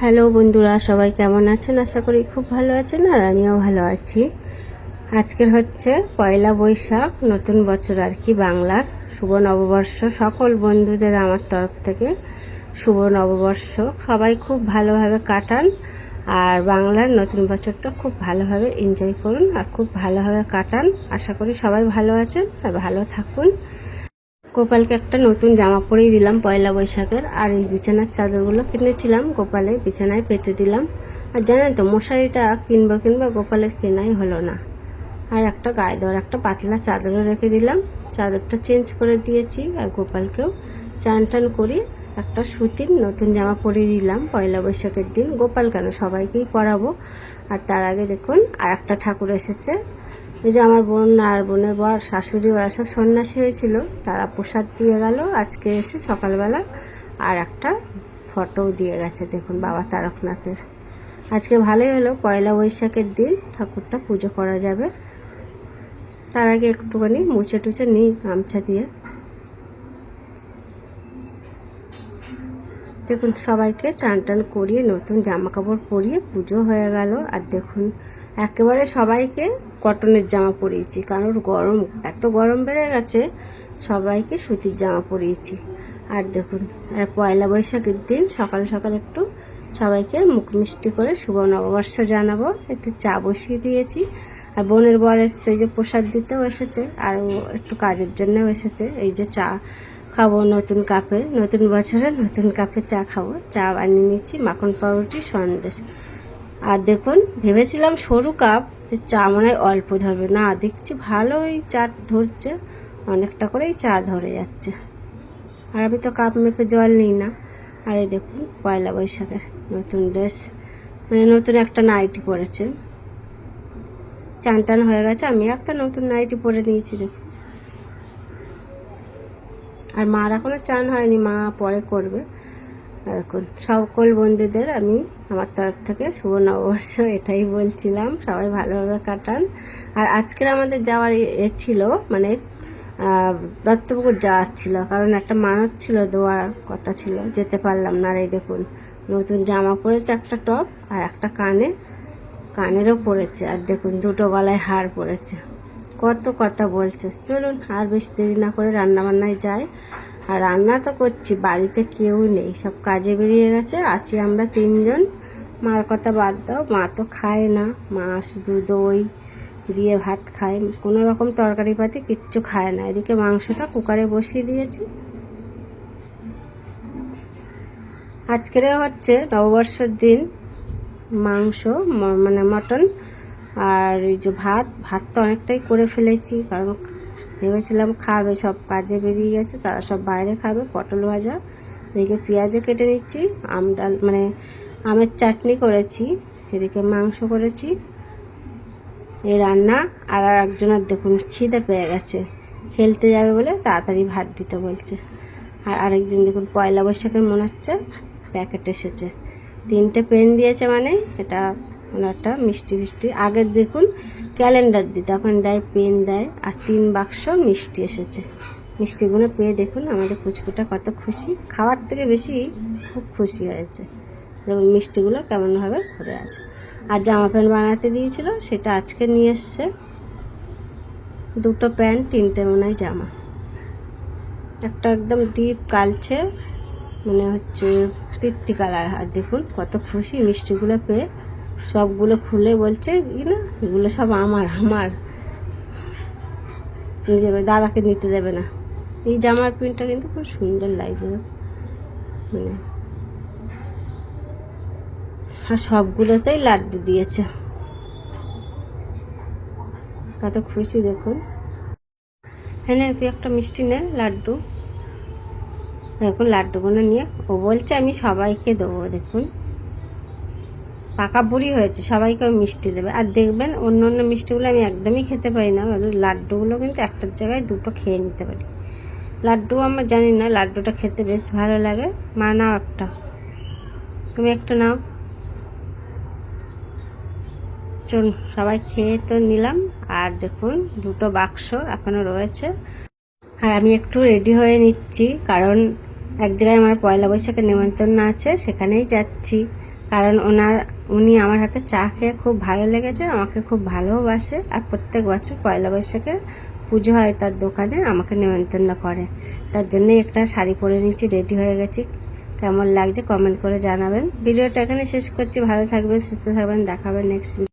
Hello বন্ধুরা, সবাই কেমন আছেন? আশা করি খুব ভালো আছেন, আর আমিও ভালো আছি। আজকের হচ্ছে পয়লা বৈশাখ, নতুন বছর আর কি, বাংলার শুভ নববর্ষ। সকল বন্ধুদের আমার তরফ থেকে শুভ নববর্ষ। সবাই খুব ভালোভাবে কাটান, আর বাংলার নতুন বছরটা খুব ভালোভাবে এনজয় করুন আর খুব ভালোভাবে কাটান। আশা করি সবাই ভালো আছেন আর ভালো থাকুন। গোপালকে একটা নতুন জামা পরিয়ে দিলাম পয়লা বৈশাখের, আর এই বিছানার চাদরগুলো কিনেছিলাম গোপালের বিছানায় পেতে দিলাম। আর জানেন তো, মশারিটা কিনবো গোপালের কেনাই হলো না। আর একটা গায়ে দেওয়ার একটা পাতলা চাদরও রেখে দিলাম, চাদরটা চেঞ্জ করে দিয়েছি। আর গোপালকেও চান টান করি একটা সুতির নতুন জামা পরিয়ে দিলাম পয়লা বৈশাখের দিন। গোপাল কেন, সবাইকেই পরাবো। আর তার আগে দেখুন আর একটা ঠাকুর এসেছে। এই যে আমার বোন আর বোনের বর, শাশুড়ি, ওরা সব সন্ন্যাসী হয়েছিল, তারা প্রসাদ দিয়ে গেল আজকে এসে সকালবেলা। আর একটা ফটোও দিয়ে গেছে, দেখুন বাবা তারকনাথের। আজকে ভালোই হলো, পয়লা বৈশাখের দিন ঠাকুরটা পুজো করা যাবে। তার আগে একটুখানি মুছে টুছে নিই গামছা দিয়ে। দেখুন সবাইকে চান টান করিয়ে নতুন জামা কাপড় পরিয়ে পুজো হয়ে গেল। আর দেখুন একেবারে সবাইকে কটনের জামা পরিয়েছি, কারণ গরম, এত গরম বেড়ে গেছে, সবাইকে সুতির জামা পরিয়েছি। আর দেখুন, আর পয়লা বৈশাখের দিন সকাল সকাল একটু সবাইকে মুখ মিষ্টি করে শুভ নববর্ষ জানাবো, একটু চা বসিয়ে দিয়েছি। আর বোনের বর এসছে, এই যে প্রসাদ দিতেও এসেছে, আর একটু কাজের জন্যও এসেছে। এই যে চা খাবো নতুন কাপে, নতুন বছরে নতুন কাপে চা খাবো। চা বানিয়ে নিচ্ছি, মাখন পাউরুটি সন্দেশ। আর দেখুন ভেবেছিলাম সরু কাপ, যে চা মনে হয় অল্প ধরবে, না দেখছি ভালোই চা ধরছে, অনেকটা করেই চা ধরে যাচ্ছে। আর আমি তো কাপ মেপে জল নিই না। আর এই দেখুন পয়লা বৈশাখের নতুন ড্রেস, মানে নতুন একটা নাইটি পরেছে। চান টান হয়ে গেছে, আমি একটা নতুন নাইটি পরে নিয়েছি দেখুন। আর মার এখনও চান হয়নি, মা পরে করবে। এখন সকল বন্ধুদের আমি আমার তরফ থেকে শুভ নববর্ষ এটাই বলছিলাম, সবাই ভালোভাবে কাটান। আর আজকের আমাদের যাওয়ার ছিল, মানে দত্তপুকুর যাওয়ার ছিল, কারণ একটা মানত ছিল, দেওয়ার কথা ছিল, যেতে পারলাম না। আর এই দেখুন নতুন জামা পরেছে, একটা টপ আর একটা কানেরও পরেছে। আর দেখুন দুটো গলায় হার পরেছে। কত কথা বলছে। চলুন আর বেশি দেরি না করে রান্নাবান্নায় যাই। আর রান্না তো করছি, বাড়িতে কেউ নেই, সব কাজে বেরিয়ে গেছে, আছি আমরা তিনজন। মার কথা বাদ দাও, মা তো খায় না, মা শুধু দই দিয়ে ভাত খায়, কোনো রকম তরকারি পাতি কিচ্ছু খায় না। এদিকে মাংসটা কুকারে বসিয়ে দিয়েছি। আজকের হচ্ছে নববর্ষের দিন, মাংস মানে মটন, আর এই যে ভাত তো অনেকটাই করে ফেলেছি, কারণ ভেবেছিলাম খাবে, সব কাজে বেরিয়ে গেছে, তারা সব বাইরে খাবে। পটল ভাজা, এদিকে পেঁয়াজও কেটে নিচ্ছি, ডাল মানে আমের চাটনি করেছি, এদিকে মাংস করেছি, এই রান্না। আর একজনের দেখুন খিদে পেয়ে গেছে, খেলতে যাবে বলে তাড়াতাড়ি ভাত দিতে বলছে। আর আরেকজন দেখুন পয়লা বৈশাখের মনে হচ্ছে প্যাকেট এসেছে, 3টে পেন দিয়েছে, মানে এটা ওনারটা মিষ্টি ফিষ্টি। আগের দেখুন ক্যালেন্ডার দিতে, এখন দেয় পেন দেয়। আর 3 বাক্স মিষ্টি এসেছে। মিষ্টিগুলো পেয়ে দেখুন আমাদের পুচকুটা কত খুশি, খাওয়ার থেকে বেশি খুব খুশি হয়েছে। দেখুন মিষ্টিগুলো কেমনভাবে ধরে আছে। আর জামা প্যান্ট বানাতে দিয়েছিল, সেটা আজকে নিয়ে এসছে। 2টো প্যান্ট, 3টে মনে হয় জামা। একটা একদম ডিপ কালচে, মানে হচ্ছে পিত্তি কালার। আর দেখুন কত খুশি মিষ্টিগুলো পেয়ে, সবগুলো খুলে বলছে কি না, এগুলো সব আমার, দাদাকে নিতে দেবে না। এই জামার প্রিন্টটা কিন্তু খুব সুন্দর লাগছে, মানে আর সবগুলোতেই লাড্ডু দিয়েছে, কত খুশি দেখুন। হ্যাঁ না, তুই একটা মিষ্টি নে, লাড্ডু। দেখুন লাড্ডুগুলো নিয়ে ও বলছে আমি সবাইকে দেবো। দেখুন পাকা বুড়ি হয়েছে, সবাইকে মিষ্টি দেবে। আর দেখবেন অন্য অন্য মিষ্টিগুলো আমি একদমই খেতে পারি না, লাড্ডুগুলো কিন্তু একটার জায়গায় 2টো খেয়ে নিতে পারি। লাড্ডু আমার জানি না, লাড্ডুটা খেতে বেশ ভালো লাগে। মা নাও একটা, তুমি একটা নাও। চল সবাই খেয়ে তো নিলাম। আর দেখুন 2টো বাক্স এখনও রয়েছে। আর আমি একটু রেডি হয়ে নিচ্ছি, কারণ এক জায়গায় আমার পয়লা বৈশাখের নেমন্তন্ন আছে, সেখানেই যাচ্ছি। কারণ উনি আমার হাতে চা খেয়ে খুব ভালো লেগেছে, আমাকে খুব ভালোবাসে, আর প্রত্যেক বছর পয়লা বৈশাখে পুজো হয় তার দোকানে, আমাকে নেমন্তন্ন করে। তার জন্যই একটা শাড়ি পরে নিচ্ছি, রেডি হয়ে গেছি। কেমন লাগছে কমেন্ট করে জানাবেন। ভিডিওটা এখানে শেষ করছি। ভালো থাকবেন, সুস্থ থাকবেন, দেখাবেন নেক্সট